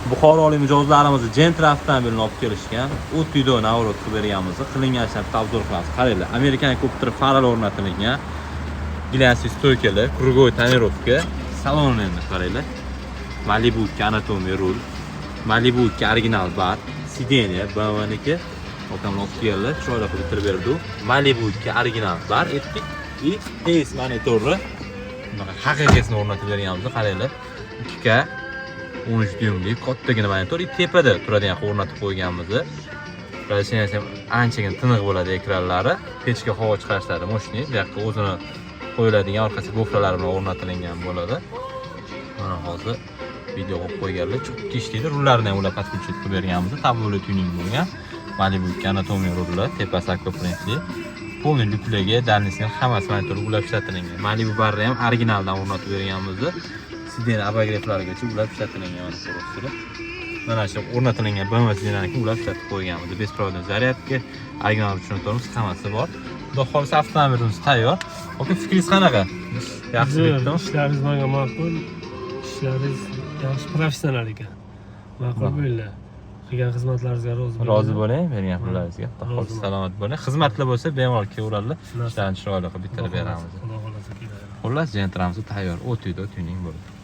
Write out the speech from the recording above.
Buxorolik mijozlarimizni Gentra avtomobilini olib kelishgan. O't uyda navrot qilib berganmiz. Qilingan ishlarni tavsiya qilamiz. Qaranglar, Amerikan kopter faral o'rnatilgan. Gilasiz stoykali, krugoy tonirovka. Salonni endi qaranglar. Malibu 2 anatomiya rul. Malibu 2 original bar. Sideniya BMW-niki. Otamlar olib keldilar, chiroyli qilib bitirib berdi. Malibu 2 original bar etdik. И ACE monitori. Mana haqiqiysini o'rnatib berganmiz. Qaranglar. 2K 13 dyumli kattagina monitor, tepada turadigan o'rnatib qo'yganmiz. Rasiyasi ham anchagina tiniq bo'ladi ekranlari. Pechka havo chiqarishlari moshni, bu yoqqa o'zini qo'yiladigan orqasi gofralar bilan o'rnatilgan bo'ladi. Mana hozir video olib qo'yganlar, chukki ishlaydi. Rullarni ham ular подключить qilib berganmiz. Tabloli tuning bo'lgan. Malibu 2 anatomiya rullar, tepasi akvaprintli. Polni lyukligi, dalnisini hammasi monitorga ulab ishlatilgan. Malibu barni ham originaldan o'rnatib berganmiz. Sidena abagretlarigacha ulab ishlatilgan monitor. Mana shu o'rnatilgan BMW sidenani ulab ishlatib qo'yganmiz. Besprovодный zaryadka, original uchun hammasi bor. Xudo xolisa avtomobilimiz tayyor. Oka, fikringiz qanaqa? Yaxshi bitdimi? Ishlaringiz menga ma'qul. Ishlaringiz yaxshi professional ekan. Ma'qul bo'ldi. Qilgan xizmatlaringizga rozi bo'ling, bergan pullaringizga. Xudo xolisa salomat bo'ling. Xizmatlar bo'lsa, bemalol kelaveradilar. Ishlarni chiroyli qilib bitirib beramiz. Xudo xolasa keladi. Xullas, Gentramiz tayyor. O't uyda tuning bo'ldi.